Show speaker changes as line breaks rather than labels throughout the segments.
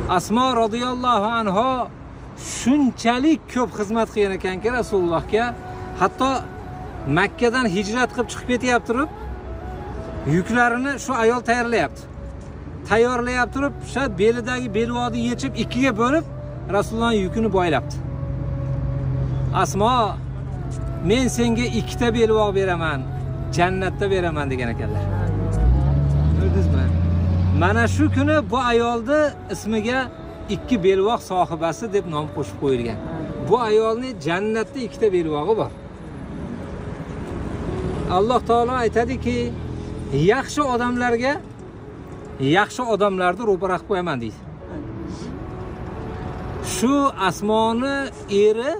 Asmo radhiyallohu anha shunchalik ko'p xizmat qilgan ekanki Rasulullohga, hatto Makkadan hijrat qilib chiqib ketyapti turib, yuklarini shu ayol tayyorlayapti. Tayyorlayapti turib, o'sha belidagi belvoqni yechib ikkiga bo'lib Rasulullohning yukini boylabdi. Asmo, men senga ikkita belvoq beraman, jannatda beraman degan ekanlar. Ko'rdingizmi? Mana shu kuni bu ayolni ismiga ikki belvoq sohibasi deb nom qo'shib qo'yilgan. Bu ayolning jannatda ikkita belvog'i bor. Alloh taolo aytadiki, yaxshi odamlarga yaxshi odamlarni ro'para qilib qo'yaman deydi. Shu Asmoni eri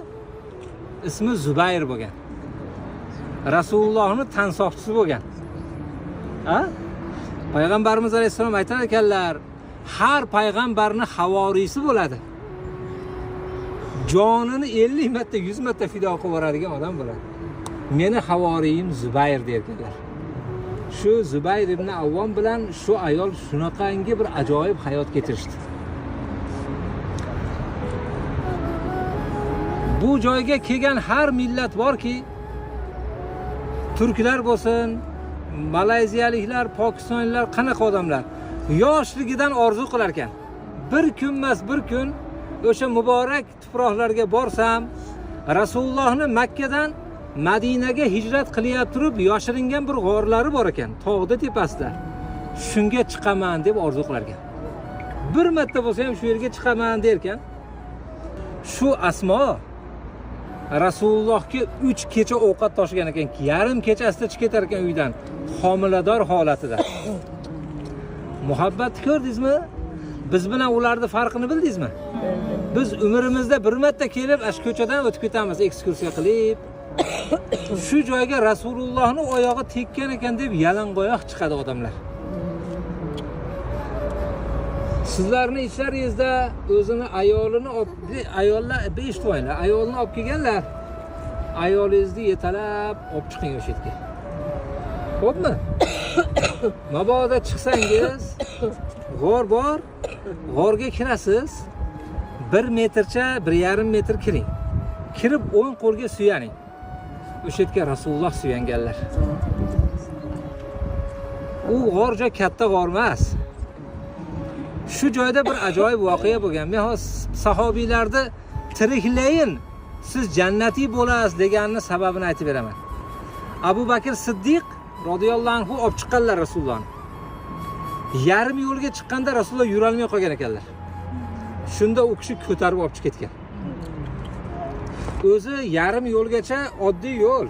ismi Zubayr bo'lgan. Rasulullohning tansoqchisi bo'lgan. Ha? Payg'ambarimiz alayhisalom aytar ekanlar, har payg'ambarning havoriysi bo'ladi. Jonini 50 marta, 100 marta fido qilib yuboradigan odam bo'ladi. Meni havoriyim Zubayr derdilar. Shu Zubayr ibn Avvom bilan shu ayol shunaqangi bir ajoyib hayot kechirishdi. Bu joyga kelgan har millat borki, turklar bo'lsin, malayziyaliklar, pokistonliklar, qanaqa odamlar yoshligidan orzu qilar ekan. Bir kun emas, bir kun o'sha muborak tuproqlarga borsam, Rasulullohni Makkadan Madinaga hijrat qilyapti turib, yoshiringan bir g'orlari bor ekan, tog'da tepasida. Shunga chiqaman deb orzu qilar ekan. Bir marta bo'lsa ham shu yerga chiqaman der ekan. Shu Asmo Rasulullohga 3 kecha ovqat tashgan ekan, yarim kechasida chiqib ketar ekan uydan, homilador holatida. Muhabbat ko'rdingizmi? Biz bilan ularning farqini bildingizmi? Biz umrimizda bir marta kelib, ash ko'chadan o'tib ketamiz, ekskursiya qilib. Shu joyga Rasulullohning oyog'i tekkan ekan deb yalangoyoq chiqadi odamlar. Sizlarning ishlaringizda o'zini ayolini ayollar eshitvoylar, ayolni olib kelganlar. Ayolingizni yetalab olib chiqing o'sha yerga. Xo'pmi? Mabodo chiqsangiz, g'or bor, g'orga kirasiz. 1 metrcha, 1,5 metr kiring. Kirib o'ng qo'lga suyaning. O'sha yerga Rasululloh suyanganlar. U g'orja katta g'or emas. Shu joyda bir ajoyib voqea bo'lgan. Men sahobiylarni tiriklayin, siz jannatiy bo'lasiz deganning sababini aytib beraman. Abu Bakr Siddiq radhiyallohu anhu olib chiqqanlar Rasulullohni. Yarim yo'lga chiqqanda Rasululloh yura olmay qolgan ekanlar. Shunda u kishi ko'tarib olib chiqib ketgan. O'zi yarim yo'lgacha oddiy yo'l.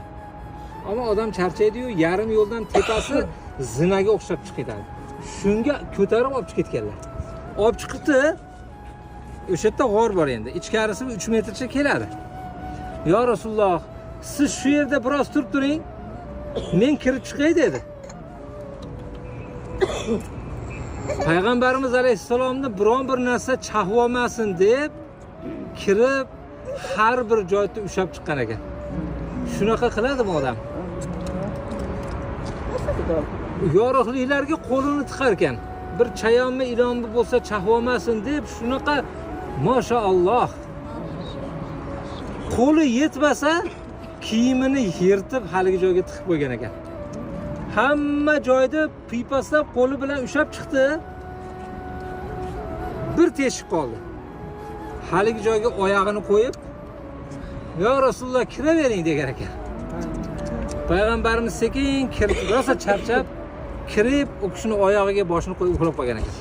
Ammo odam charchaydi-yu, yarim yo'ldan tepasi zinaga o'xshab chiqib ketadi. Shunga ko'tarib olib chiqib ketganlar. Olib chiqibdi. O'sha yerda g'or bor endi. Ichkarisi 3 metrcha keladi. "Yo Rasululloh, siz shu yerda biroz turib turing. Men kirib chiqay" dedi. Payg'ambarimiz alayhisalomni biron bir narsa chaqvolmasin deb kirib har bir joyda ushab chiqqan ekan. Shunaqa qiladimi odam? Yorug'liklarga qo'lini tiqar ekan. Bir chayonmi, ilonmi bo'lsa chaqvolmasin deb shunaqa maşallah. Qo'li yetmasa kiyimini yirtib haligi joyga tiqib qo'ygan ekan. Hamma joyda pipaslab qo'li bilan ushab chiqdi. Bir teshib qoldi. Haligi joyga oyog'ini qo'yib, "Yo Rasululloh, kiravering" degan ekan. Payg'ambarimiz sekin kirib, rosa charchab, kirib, u kishining oyog'iga boshini qo'yib uxlab qolgan ekan.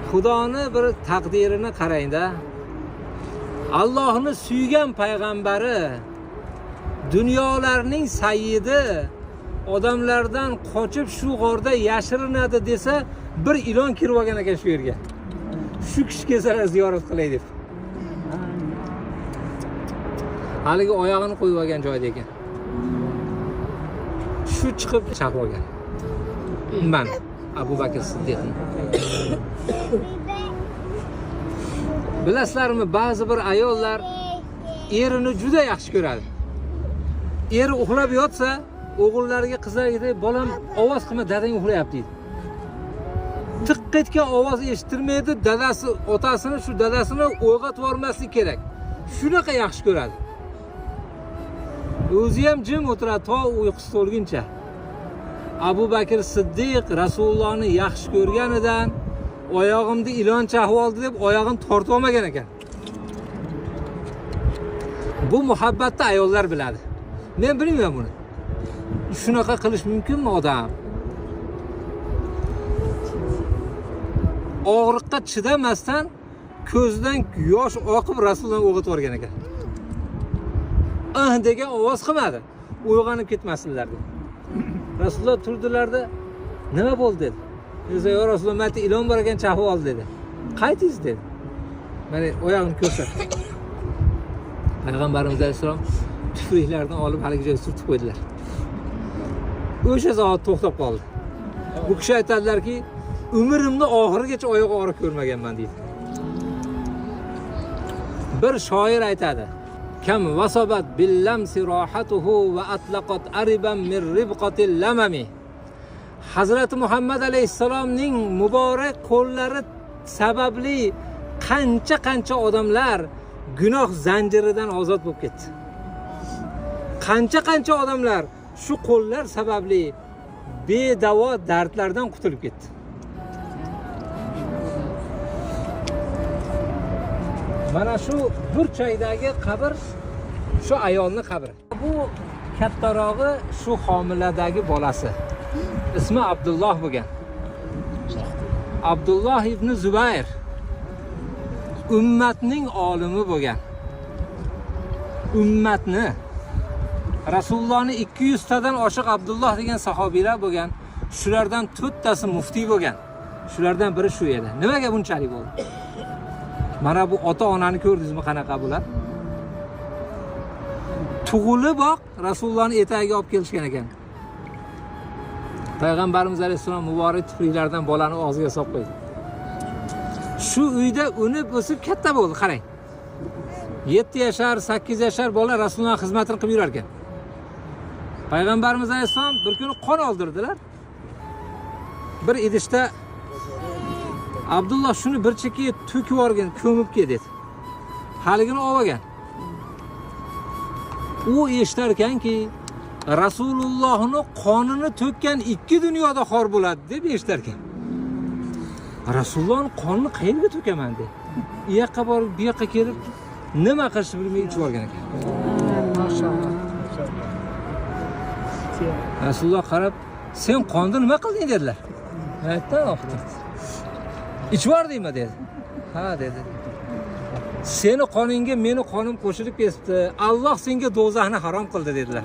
Xudoning bir taqdirini qarang-da. Allohni suygan payg'ambari, dunyolarning sayyidi odamlardan qochib shu g'orda yashirinadi desa, bir ilon kirib olgan ekan shu yerga. Shu kishi kelsalar ziyorat qilay deb. Haligi oyog'ini qo'yib olgan joyda ekan. Shu chiqib chaqib olgan. Man Abu Bakr Siddiq. Bilasizlarmi, ba'zi bir ayollar erini juda yaxshi ko'radi. Eri uxlab yotsa, o'g'illariga qizlarga "Bolam, ovoz qilma, dadang uxlayapti" deydi. tiq etgan ovoz eshitilmaydi, dadasi, otasini, shu dadasini o'yg'atib yubormaslik kerak. Shunaqa yaxshi ko'radi. O'zi ham jim o'tiradi to uyqusi to'lguncha. Abu Bakr Siddiq Rasulullohni yaxshi ko'rganidan oyog'imda ilon chaqib oldi deb oyog'ini tortib olmagan ekan. Bu muhabbatni ayollar biladi. Men bilmayman buni. Shunaqa qilish mumkinmi odam? Og'riqqa chidamasdan ko'zidan yosh oqib Rasulullohni o'g'itib yuborgan ekan. Degan ovoz qilmadi. Uyg'onib ketmasinlar deb. Rasululloh turdilarda, nima bo'ldi dedi. O'zi yo Rasululloh, menda ilon bor ekan, chaqib oldi dedi. Qaytingiz dedi. Mana oyog'ini ko'rsatdi. Payg'ambarimiz alayhisalom tufliklarini olib haligi joyga surtib qo'ydilar. O'sha zot to'xtab qoldi. Bu kishi aytadilarki, umrimni oxirigacha oyoq og'riq ko'rmaganman deydi. Bir shoir aytadi: "Kam vasabat billamsi rohatuhu va atlaqat ariban min ribqatil lamami." Hazrati Muhammad alayhisalomning muborak qo'llari sababli qancha odamlar gunoh zanjiridan ozod bo'lib ketdi. Qancha odamlar shu qo'llar sababli bedavo dardlardan qutulib ketdi. Mana shu burchaydagi qabr shu ayolning qabri. Bu kattarog'i shu homiladagi bolasi. Ismi Abdulloh bo'lgan. Abdulloh ibn Zubayr ummatning olimi bo'lgan. Ummatni Rasulullohning 200 tadan oshiq Abdulloh degan sahobiylar bo'lgan. Shulardan 4 tasi muftiy bo'lgan. Shulardan biri shu edi. Nimaga bunchalik bo'ldi? Mana bu ota-onani ko'rdingizmi qanaqa bular? Tug'iliboq Rasulullohning etagiga olib kelishgan ekan. Payg'ambarimiz alayhisalom muborak tufliklaridan bolani og'ziga solib qo'ydi. Shu uyda unib o'sib katta bo'ldi, qarang. 7 yashar, 8 yashar bola Rasululloh xizmatini qilib yurar ekan. Payg'ambarimiz alayhisalom bir kuni qon oldirdilar. Bir idishda Abdulloh shuni bir chekkaga to'kib yuborgan, ko'mib ket dedi. Haligini olgan. U eshitar ekanki, Rasulullohning qonini to'kkan 2 dunyoda xor bo'ladi deb eshitar ekan. Rasulullohning qonini qayerga to'kaman dedi. U yoqqa borib, bu yoqqa kelib, nima qilishni bilmay ichib olgan ekan.
Maşallah.
Rasululloh qarab, "Sen qonni nima qilding?" dedilar. Aytdim, "İchib yubordingmi?" dedi. "Ha" dedi. "Seni qoningga meni qonim qo'shilib ketdi. Alloh senga do'zaxni harom qildi" dedilar.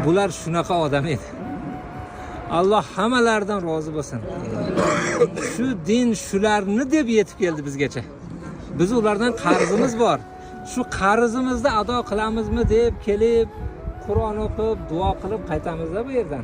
Bular shunaqa odam edi. Alloh hammalaridan rozi bo'lsin. Shu din shularni deb yetib keldi bizgacha. Biz ulardan qarzimiz bor. Shu qarzimizni ado qilamizmi deb kelib, Qur'on o'qib, duo qilib qaytamiz-da bu yerdan.